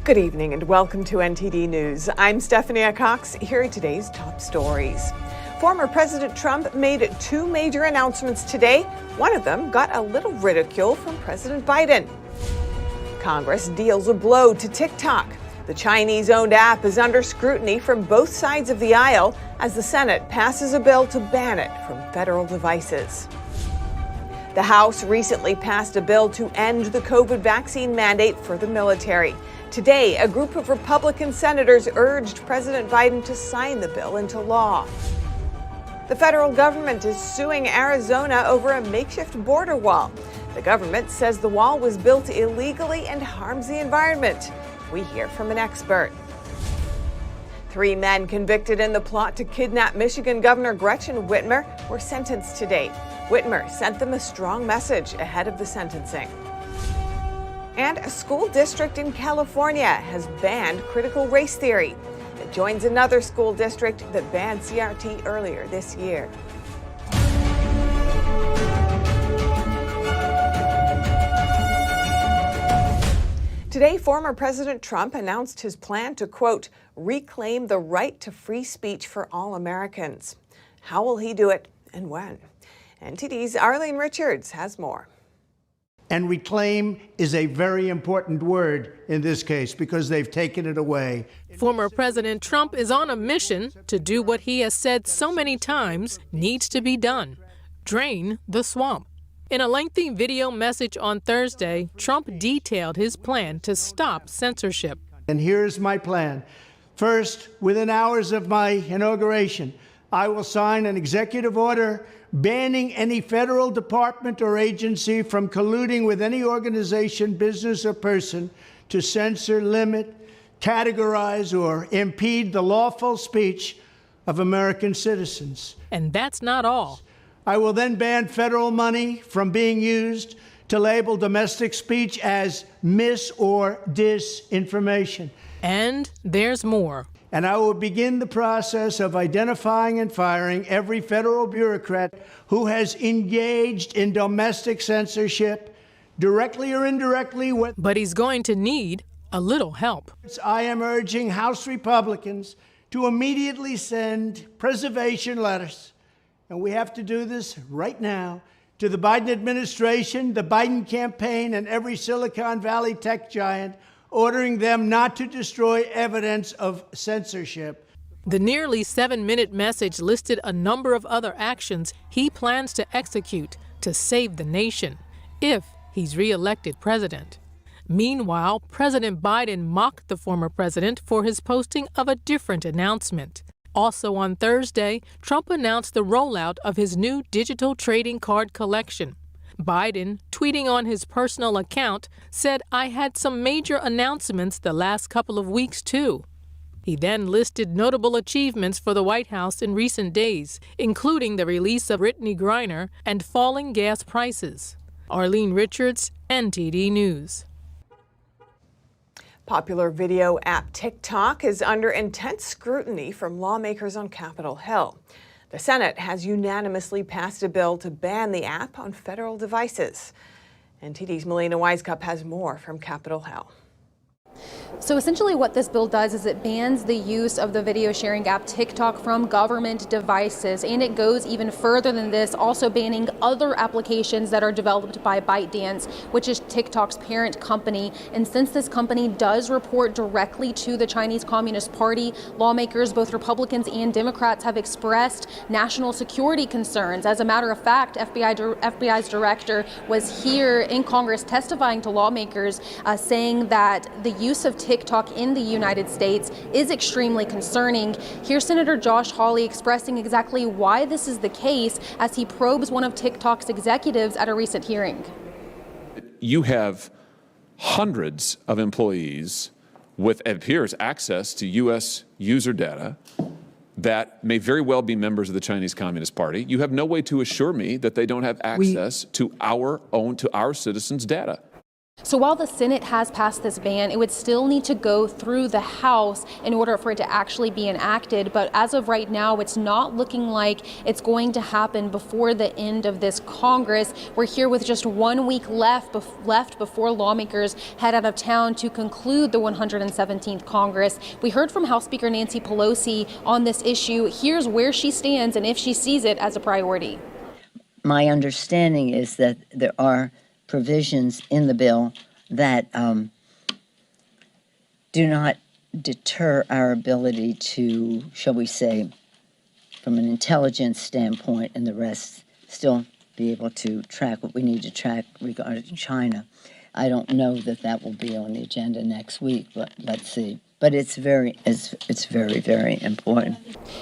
Good evening and welcome to NTD News. I'm Stephanie Cox. Here are today's top stories. Former President Trump made two major announcements today. One of them got a little ridicule from President Biden. Congress deals a blow to TikTok. The Chinese-owned app is under scrutiny from both sides of the aisle as the Senate passes a bill to ban it from federal devices. The House recently passed a bill to end the COVID vaccine mandate for the military. Today, a group of Republican senators urged President Biden to sign the bill into law. The federal government is suing Arizona over a makeshift border wall. The government says the wall was built illegally and harms the environment. We hear from an expert. 3 men convicted in the plot to kidnap Michigan Governor Gretchen Whitmer were sentenced today. Whitmer sent them a strong message ahead of the sentencing. And a school district in California has banned critical race theory. It joins another school district that banned CRT earlier this year. Today, former President Trump announced his plan to, quote, reclaim the right to free speech for all Americans. How will he do it and when? NTD's Arlene Richards has more. And reclaim is a very important word in this case because they've taken it away. Former President Trump is on a mission to do what he has said so many times needs to be done: drain the swamp. In a lengthy video message on Thursday, Trump detailed his plan to stop censorship. And here's my plan. First, within hours of my inauguration, I will sign an executive order banning any federal department or agency from colluding with any organization, business, or person to censor, limit, categorize, or impede the lawful speech of American citizens. And that's not all. I will then ban federal money from being used to label domestic speech as mis- or disinformation. And there's more. And I will begin the process of identifying and firing every federal bureaucrat who has engaged in domestic censorship, directly or indirectly. But he's going to need a little help. I am urging House Republicans to immediately send preservation letters, and we have to do this right now, to the Biden administration, the Biden campaign, and every Silicon Valley tech giant, ordering them not to destroy evidence of censorship. The nearly 7-minute message listed a number of other actions he plans to execute to save the nation if he's re-elected president. Meanwhile, President Biden mocked the former president for his posting of a different announcement. Also on Thursday, Trump announced the rollout of his new digital trading card collection. Biden, tweeting on his personal account, said, "I had some major announcements the last couple of weeks, too." He then listed notable achievements for the White House in recent days, including the release of Brittany Griner and falling gas prices. Arlene Richards, NTD News. Popular video app TikTok is under intense scrutiny from lawmakers on Capitol Hill. The Senate has unanimously passed a bill to ban the app on federal devices. NTD's Melina Wisecup has more from Capitol Hill. So essentially what this bill does is it bans the use of the video sharing app TikTok from government devices, and it goes even further than this, also banning other applications that are developed by ByteDance, which is TikTok's parent company. And since this company does report directly to the Chinese Communist Party, lawmakers, both Republicans and Democrats, have expressed national security concerns. As a matter of fact, FBI's director was here in Congress testifying to lawmakers, saying that the use of TikTok in the United States is extremely concerning. Here's Senator Josh Hawley expressing exactly why this is the case as he probes one of TikTok's executives at a recent hearing. You have hundreds of employees with, it appears, access to U.S. user data that may very well be members of the Chinese Communist Party. You have no way to assure me that they don't have access to our citizens' data. So while the Senate has passed this ban, it would still need to go through the House in order for it to actually be enacted. But as of right now, it's not looking like it's going to happen before the end of this Congress. We're here with just 1 week left before lawmakers head out of town to conclude the 117th Congress. We heard from House Speaker Nancy Pelosi on this issue. Here's where she stands and if she sees it as a priority. My understanding is that there are provisions in the bill that do not deter our ability to, shall we say, from an intelligence standpoint and the rest, still be able to track what we need to track regarding China. I don't know that that will be on the agenda next week, but let's see. But it's very, very important.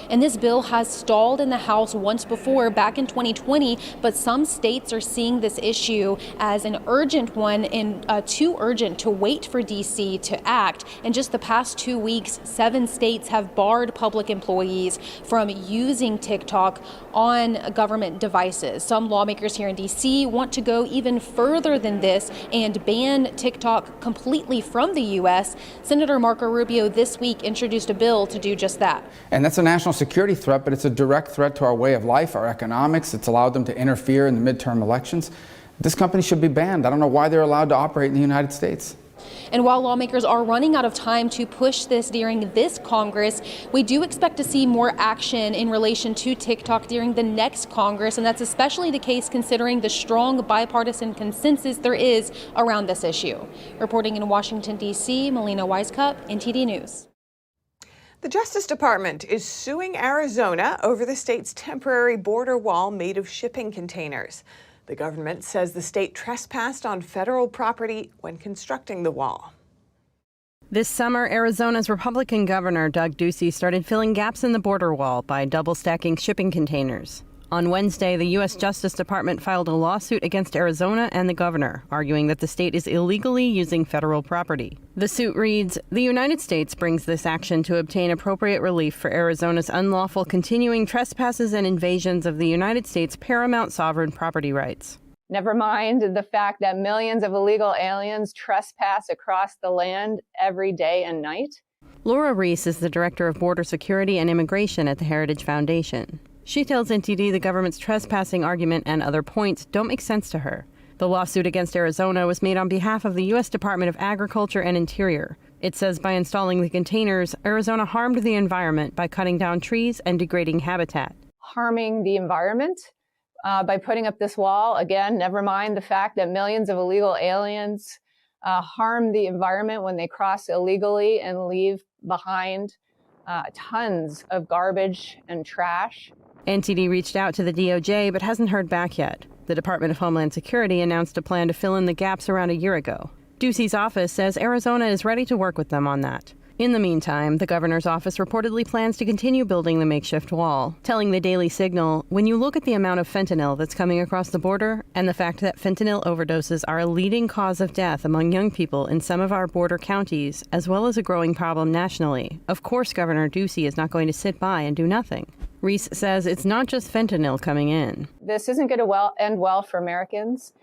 And this bill has stalled in the House once before, back in 2020, but some states are seeing this issue as an urgent one and too urgent to wait for D.C. to act. In just the past 2 weeks, 7 states have barred public employees from using TikTok on government devices. Some lawmakers here in D.C. want to go even further than this and ban TikTok completely from the U.S. Senator Marco Rubio this week introduced a bill to do just that. And that's a national security threat, but it's a direct threat to our way of life, our economics. It's allowed them to interfere in the midterm elections. This company should be banned. I don't know why they're allowed to operate in the United States. And while lawmakers are running out of time to push this during this Congress, we do expect to see more action in relation to TikTok during the next Congress, and that's especially the case considering the strong bipartisan consensus there is around this issue. Reporting in Washington, D.C., Melina Weiskup, NTD News. The Justice Department is suing Arizona over the state's temporary border wall made of shipping containers. The government says the state trespassed on federal property when constructing the wall. This summer, Arizona's Republican Governor Doug Ducey started filling gaps in the border wall by double-stacking shipping containers. On Wednesday, the U.S. Justice Department filed a lawsuit against Arizona and the governor, arguing that the state is illegally using federal property. The suit reads, "The United States brings this action to obtain appropriate relief for Arizona's unlawful continuing trespasses and invasions of the United States' paramount sovereign property rights." Never mind the fact that millions of illegal aliens trespass across the land every day and night. Laura Reese is the Director of Border Security and Immigration at the Heritage Foundation. She tells NTD the government's trespassing argument and other points don't make sense to her. The lawsuit against Arizona was made on behalf of the U.S. Department of Agriculture and Interior. It says by installing the containers, Arizona harmed the environment by cutting down trees and degrading habitat. Harming the environment by putting up this wall. Again, never mind the fact that millions of illegal aliens harm the environment when they cross illegally and leave behind tons of garbage and trash. NTD reached out to the DOJ but hasn't heard back yet. The Department of Homeland Security announced a plan to fill in the gaps around a year ago. Ducey's office says Arizona is ready to work with them on that. In the meantime, the governor's office reportedly plans to continue building the makeshift wall, telling the Daily Signal, "When you look at the amount of fentanyl that's coming across the border and the fact that fentanyl overdoses are a leading cause of death among young people in some of our border counties, as well as a growing problem nationally, of course Governor Ducey is not going to sit by and do nothing." Reese says it's not just fentanyl coming in. This isn't going to end well for Americans,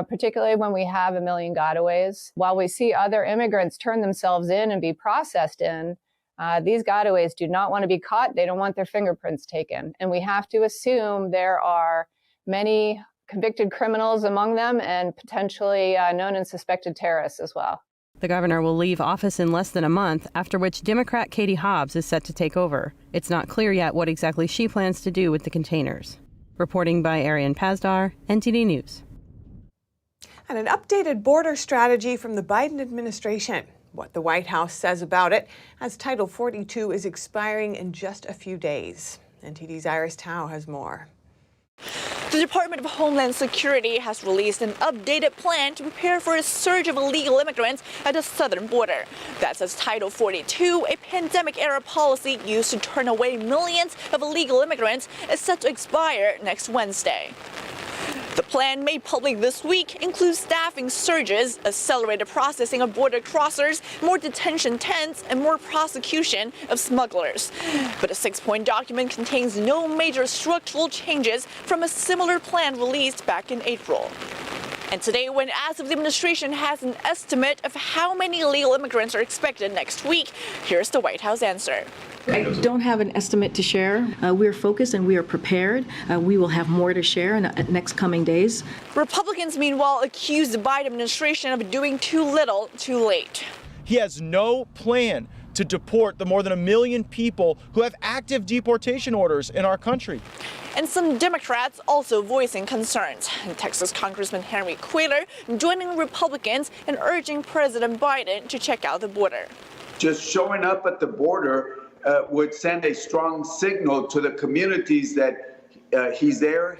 particularly when we have 1 million gotaways. While we see other immigrants turn themselves in and be processed in, these gotaways do not want to be caught. They don't want their fingerprints taken. And we have to assume there are many convicted criminals among them and potentially known and suspected terrorists as well. The governor will leave office in less than a month, after which Democrat Katie Hobbs is set to take over. It's not clear yet what exactly she plans to do with the containers. Reporting by Arian Pazdar, NTD News. And an updated border strategy from the Biden administration. What the White House says about it, as Title 42 is expiring in just a few days. NTD's Iris Howe has more. The Department of Homeland Security has released an updated plan to prepare for a surge of illegal immigrants at the southern border. That says Title 42, a pandemic-era policy used to turn away millions of illegal immigrants, is set to expire next Wednesday. The plan made public this week includes staffing surges, accelerated processing of border crossers, more detention tents, and more prosecution of smugglers. But a 6-point document contains no major structural changes from a similar plan released back in April. And today, when asked if the administration has an estimate of how many illegal immigrants are expected next week, here's the White House answer. I don't have an estimate to share. We're focused and we are prepared. We will have more to share in the next coming days. Republicans, meanwhile, accuse the Biden administration of doing too little, too late. He has no plan to deport the more than 1 million people who have active deportation orders in our country. And some Democrats also voicing concerns. And Texas Congressman Henry Cuellar joining Republicans in urging President Biden to check out the border. Just showing up at the border would send a strong signal to the communities that he's there.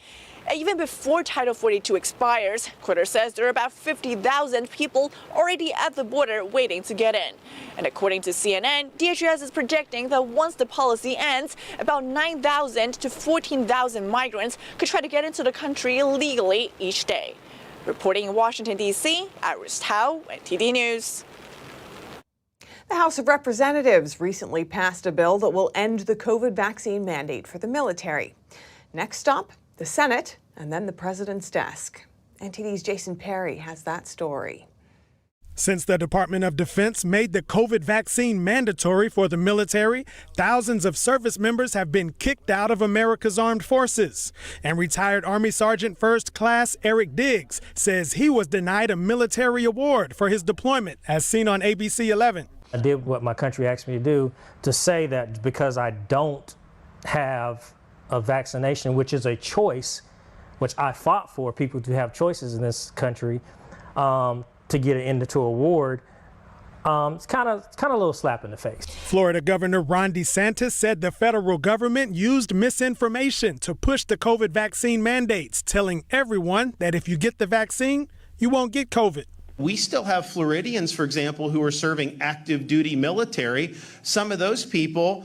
Even before Title 42 expires, Cuellar says there are about 50,000 people already at the border waiting to get in. And according to CNN, DHS is projecting that once the policy ends, about 9,000 to 14,000 migrants could try to get into the country illegally each day. Reporting in Washington, D.C., Iris Howe, NTD News. The House of Representatives recently passed a bill that will end the COVID vaccine mandate for the military. Next stop, the Senate, and then the president's desk. NTD's Jason Perry has that story. Since the Department of Defense made the COVID vaccine mandatory for the military, thousands of service members have been kicked out of America's armed forces. And retired Army Sergeant First Class Eric Diggs says he was denied a military award for his deployment, as seen on ABC 11. I did what my country asked me to do, to say that because I don't have a vaccination, which is a choice, which I fought for people to have choices in this country, to get an into award, it's kind of a little slap in the face. Florida Governor Ron DeSantis said the federal government used misinformation to push the COVID vaccine mandates, telling everyone that if you get the vaccine, you won't get COVID. We still have Floridians, for example, who are serving active duty military. Some of those people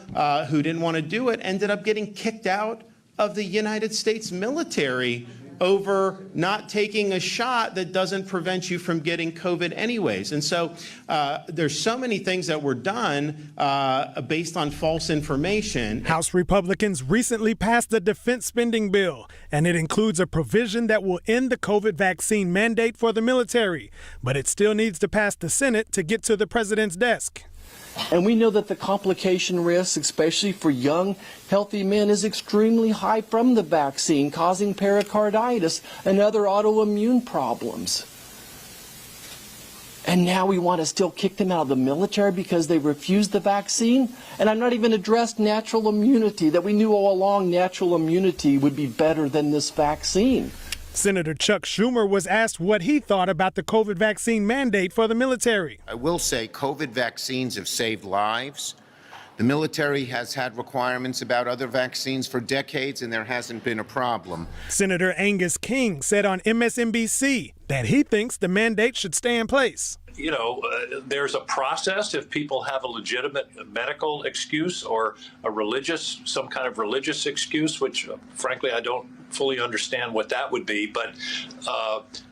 who didn't want to do it ended up getting kicked out of the United States military over not taking a shot that doesn't prevent you from getting COVID anyways. And so there's so many things that were done based on false information. House Republicans recently passed the defense spending bill, and it includes a provision that will end the COVID vaccine mandate for the military. But it still needs to pass the Senate to get to the president's desk. And we know that the complication risk, especially for young, healthy men, is extremely high from the vaccine, causing pericarditis and other autoimmune problems. And now we want to still kick them out of the military because they refused the vaccine? And I'm not even addressed natural immunity, that we knew all along natural immunity would be better than this vaccine. Senator Chuck Schumer was asked what he thought about the COVID vaccine mandate for the military. I will say COVID vaccines have saved lives. The military has had requirements about other vaccines for decades, and there hasn't been a problem. Senator Angus King said on MSNBC that he thinks the mandate should stay in place. You know, there's a process if people have a legitimate medical excuse or some kind of religious excuse, which frankly I don't fully understand what that would be. But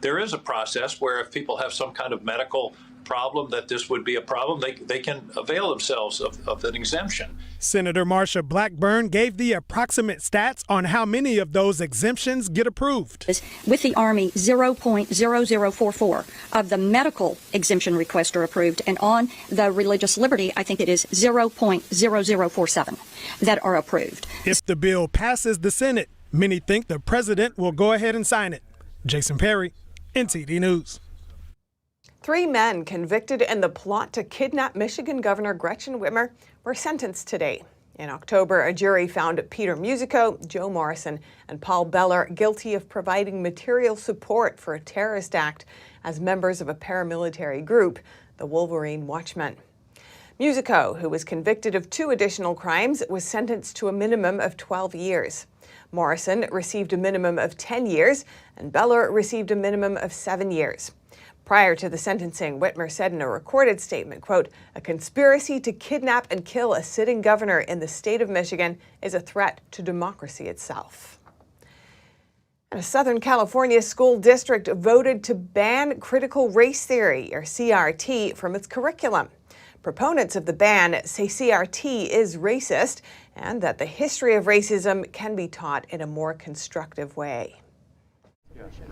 there is a process where if people have some kind of medical problem that this would be a problem, they can avail themselves of an exemption. Senator Marsha Blackburn gave the approximate stats on how many of those exemptions get approved. With the Army, 0.0044 of the medical exemption requests are approved, and on the religious liberty, I think it is 0.0047 that are approved. If the bill passes the Senate, many think the president will go ahead and sign it. Jason Perry, NTD News. 3 men convicted in the plot to kidnap Michigan Governor Gretchen Whitmer were sentenced today. In October, a jury found Peter Musico, Joe Morrison, and Paul Beller guilty of providing material support for a terrorist act as members of a paramilitary group, the Wolverine Watchmen. Musico, who was convicted of 2 additional crimes, was sentenced to a minimum of 12 years. Morrison received a minimum of 10 years, and Beller received a minimum of 7 years. Prior to the sentencing, Whitmer said in a recorded statement, quote, "A conspiracy to kidnap and kill a sitting governor in the state of Michigan is a threat to democracy itself." And a Southern California school district voted to ban critical race theory, or CRT, from its curriculum. Proponents of the ban say CRT is racist and that the history of racism can be taught in a more constructive way.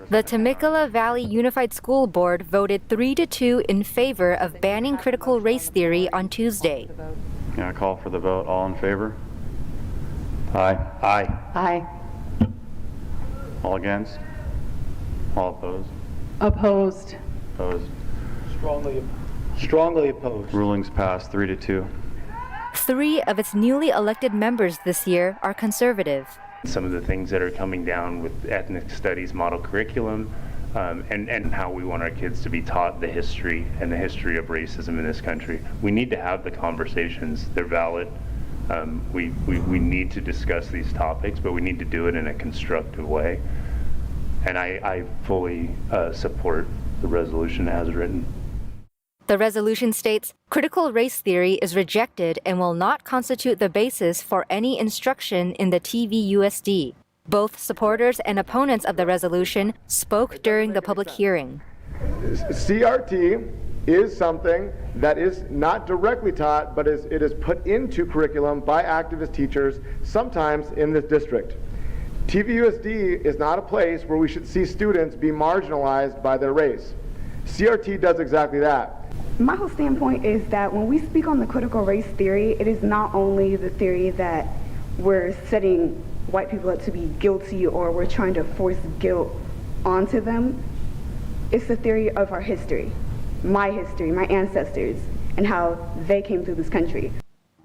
The Temecula Valley Unified School Board voted 3-2 in favor of banning critical race theory on Tuesday. Can I call for the vote? All in favor? Aye. Aye. Aye. All against? All opposed? Opposed. Opposed. Strongly opposed. Rulings passed 3-2. 3 of its newly elected members this year are conservative. Some of the things that are coming down with ethnic studies model curriculum and how we want our kids to be taught the history and the history of racism in this country. We need to have the conversations. They're valid. We need to discuss these topics, but we need to do it in a constructive way. And I fully support the resolution as written. The resolution states, critical race theory is rejected and will not constitute the basis for any instruction in the TVUSD. Both supporters and opponents of the resolution spoke during the public hearing. CRT is something that is not directly taught, but it is put into curriculum by activist teachers, sometimes in this district. TVUSD is not a place where we should see students be marginalized by their race. CRT does exactly that. My whole standpoint is that when we speak on the critical race theory, it is not only the theory that we're setting white people up to be guilty or we're trying to force guilt onto them. It's the theory of our history, my ancestors, and how they came through this country.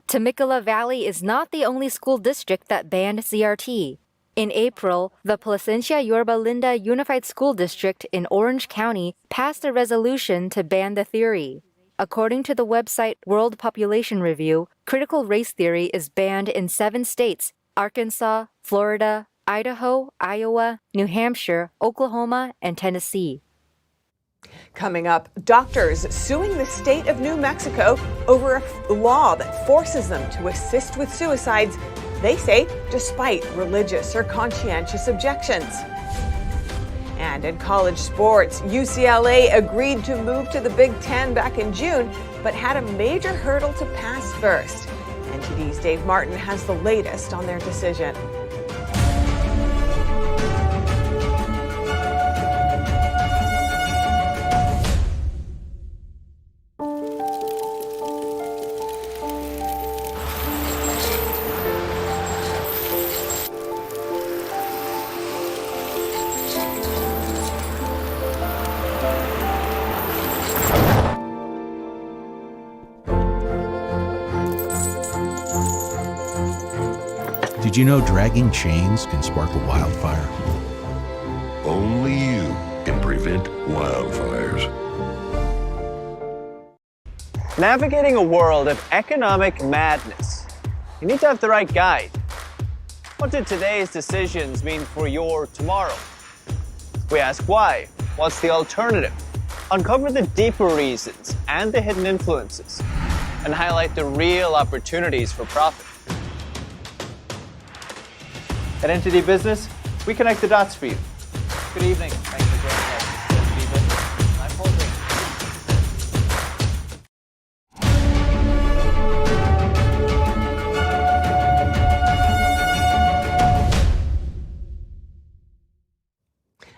Temecula Valley is not the only school district that banned CRT. In April, the Placencia Yorba Linda Unified School District in Orange County passed a resolution to ban the theory. According to the website World Population Review, critical race theory is banned in 7 states: Arkansas, Florida, Idaho, Iowa, New Hampshire, Oklahoma, and Tennessee. Coming up, doctors suing the state of New Mexico over a law that forces them to assist with suicides, they say, despite religious or conscientious objections. And in college sports, UCLA agreed to move to the Big Ten back in June, but had a major hurdle to pass first. NTD's Dave Martin has the latest on their decision. Did you know dragging chains can spark a wildfire? Only you can prevent wildfires. Navigating a world of economic madness, you need to have the right guide. What did today's decisions mean for your tomorrow? We ask why. What's the alternative? Uncover the deeper reasons and the hidden influences, and highlight the real opportunities for profit. At NTD Business, we connect the dots for you. Good evening. Thanks for joining us. NTD Business. I'm Paul Green.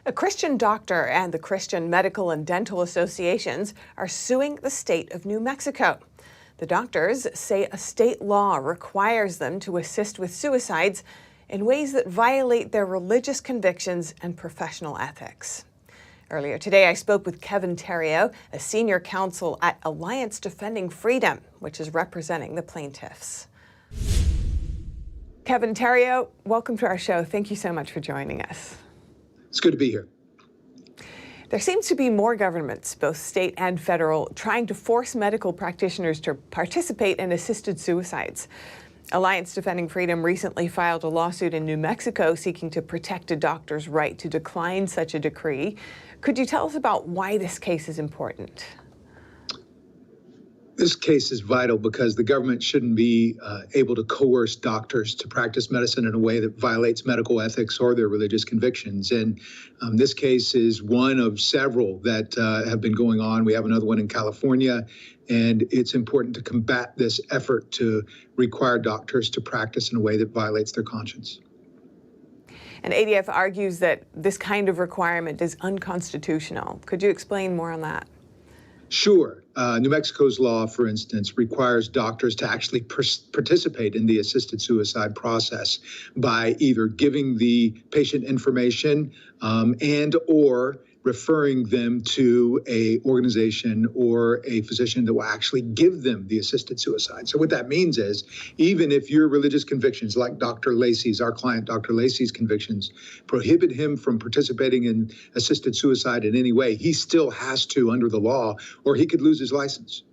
A Christian doctor and the Christian Medical and Dental Associations are suing the state of New Mexico. The doctors say a state law requires them to assist with suicides in ways that violate their religious convictions and professional ethics. Earlier today, I spoke with Kevin Terrio, a senior counsel at Alliance Defending Freedom, which is representing the plaintiffs. Kevin Terrio, welcome to our show. Thank you so much for joining us. It's good to be here. There seems to be more governments, both state and federal, trying to force medical practitioners to participate in assisted suicides. Alliance Defending Freedom recently filed a lawsuit in New Mexico seeking to protect a doctor's right to decline such a decree. Could you tell us about why this case is important? This case is vital because the government shouldn't be able to coerce doctors to practice medicine in a way that violates medical ethics or their religious convictions. And this case is one of several that have been going on. We have another one in California, and it's important to combat this effort to require doctors to practice in a way that violates their conscience. And ADF argues that this kind of requirement is unconstitutional. Could you explain more on that? Sure. New Mexico's law, for instance, requires doctors to actually participate in the assisted suicide process by either giving the patient information and or referring them to a organization or a physician that will actually give them the assisted suicide. So what that means is, even if your religious convictions, like Dr. Lacey's, our client Dr. Lacey's convictions, prohibit him from participating in assisted suicide in any way, he still has to under the law, or he could lose his license.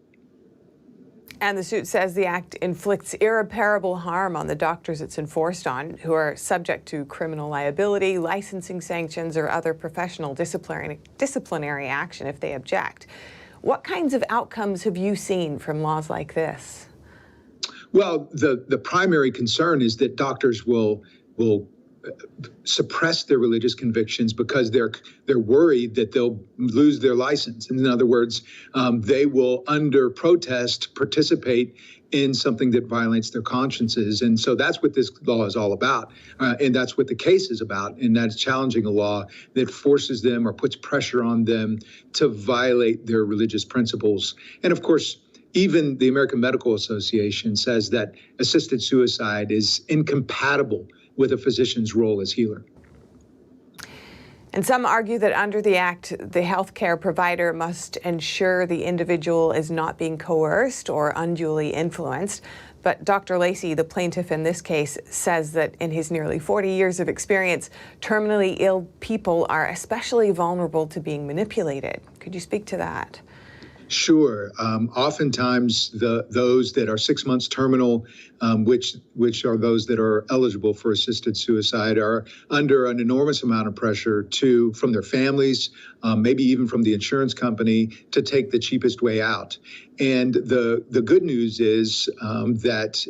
And the suit says the act inflicts irreparable harm on the doctors it's enforced on, who are subject to criminal liability, licensing sanctions, or other professional disciplinary action if they object. What kinds of outcomes have you seen from laws like this? Well, the primary concern is that doctors will suppress their religious convictions because they're worried that they'll lose their license. In other words, they will, under protest, participate in something that violates their consciences. And so that's what this law is all about. And that's what the case is about. And that's challenging a law that forces them or puts pressure on them to violate their religious principles. And of course, even the American Medical Association says that assisted suicide is incompatible with a physician's role as healer. And some argue that under the act, the healthcare provider must ensure the individual is not being coerced or unduly influenced. But Dr. Lacey, the plaintiff in this case, says that in his nearly 40 years of experience, terminally ill people are especially vulnerable to being manipulated. Could you speak to that? Sure. Oftentimes, those that are 6 months terminal, which are those that are eligible for assisted suicide, are under an enormous amount of pressure from their families, maybe even from the insurance company, to take the cheapest way out. And the good news is that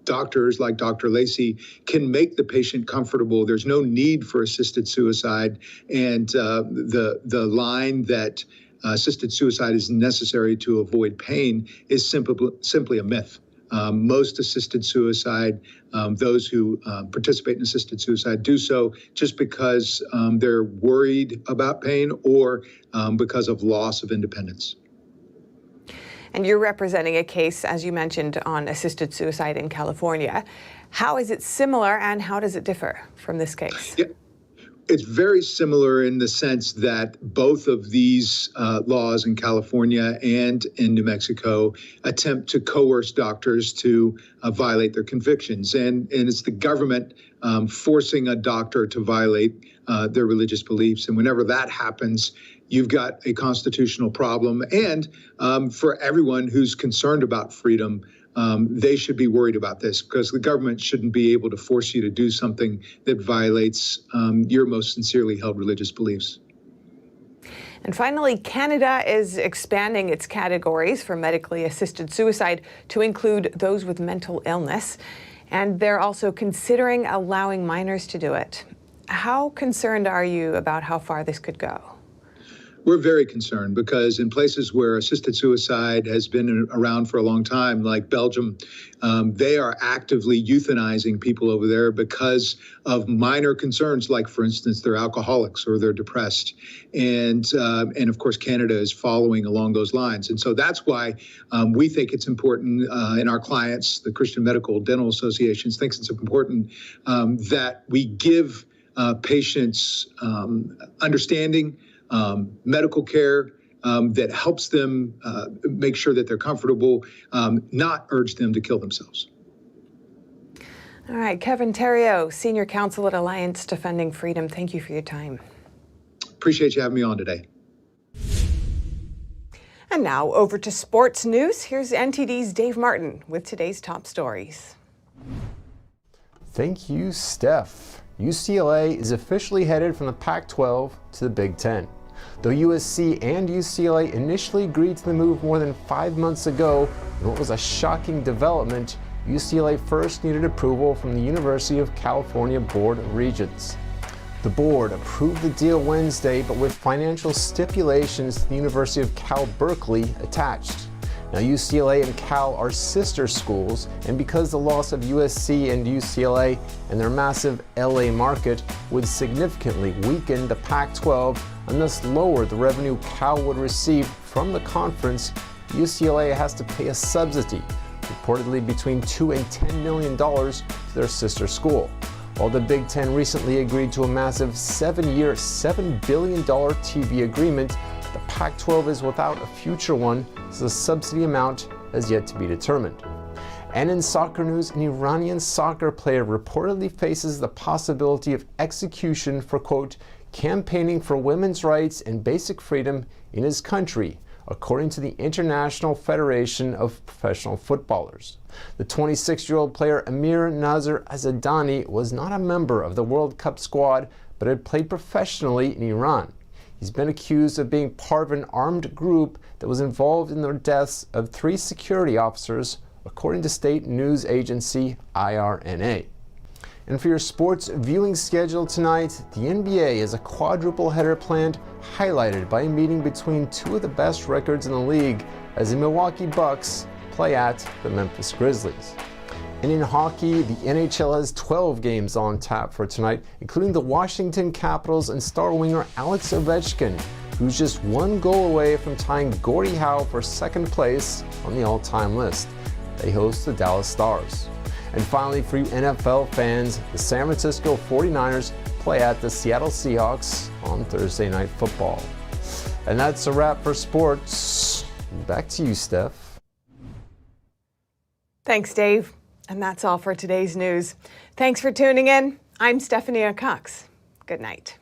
doctors like Dr. Lacey can make the patient comfortable. There's no need for assisted suicide, and the line that assisted suicide is necessary to avoid pain is simply a myth. Most assisted suicide, those who participate in assisted suicide do so just because they're worried about pain or because of loss of independence. And you're representing a case, as you mentioned, on assisted suicide in California. How is it similar and how does it differ from this case? Yeah. It's very similar in the sense that both of these laws in California and in New Mexico attempt to coerce doctors to violate their convictions. And it's the government forcing a doctor to violate their religious beliefs. And whenever that happens, you've got a constitutional problem. And for everyone who's concerned about freedom, they should be worried about this, because the government shouldn't be able to force you to do something that violates your most sincerely held religious beliefs. And finally, Canada is expanding its categories for medically assisted suicide to include those with mental illness. And they're also considering allowing minors to do it. How concerned are you about how far this could go? We're very concerned because in places where assisted suicide has been around for a long time, like Belgium, they are actively euthanizing people over there because of minor concerns, like, for instance, they're alcoholics or they're depressed. And of course, Canada is following along those lines. And so that's why we think it's important, and our clients, the Christian Medical Dental Associations, thinks it's important that we give patients understanding, medical care that helps them make sure that they're comfortable, not urge them to kill themselves. All right, Kevin Theriault, Senior Counsel at Alliance Defending Freedom, thank you for your time. Appreciate you having me on today. And now over to sports news. Here's NTD's Dave Martin with today's top stories. Thank you, Steph. UCLA is officially headed from the Pac-12 to the Big Ten. Though USC and UCLA initially agreed to the move more than 5 months ago, in what was a shocking development, UCLA first needed approval from the University of California Board of Regents. The board approved the deal Wednesday, but with financial stipulations to the University of Cal Berkeley attached. Now, UCLA and Cal are sister schools, and because the loss of USC and UCLA and their massive LA market would significantly weaken the Pac-12 and thus lower the revenue Cal would receive from the conference, UCLA has to pay a subsidy, reportedly between $2 and $10 million to their sister school. While the Big Ten recently agreed to a massive 7-year, $7 billion TV agreement, the Pac-12 is without a future one, so the subsidy amount has yet to be determined. And in soccer news, an Iranian soccer player reportedly faces the possibility of execution for, quote, campaigning for women's rights and basic freedom in his country, according to the International Federation of Professional Footballers. The 26-year-old player Amir Nazar Azadani was not a member of the World Cup squad, but had played professionally in Iran. He's been accused of being part of an armed group that was involved in the deaths of 3 security officers, according to state news agency IRNA. And for your sports viewing schedule tonight, the NBA has a quadruple header planned, highlighted by a meeting between 2 of the best records in the league as the Milwaukee Bucks play at the Memphis Grizzlies. And in hockey, the NHL has 12 games on tap for tonight, including the Washington Capitals and star winger Alex Ovechkin, who's just 1 goal away from tying Gordie Howe for 2nd place on the all-time list. They host the Dallas Stars. And finally, for you NFL fans, the San Francisco 49ers play at the Seattle Seahawks on Thursday Night Football. And that's a wrap for sports. Back to you, Steph. Thanks, Dave. And that's all for today's news. Thanks for tuning in. I'm Stephanie Cox. Good night.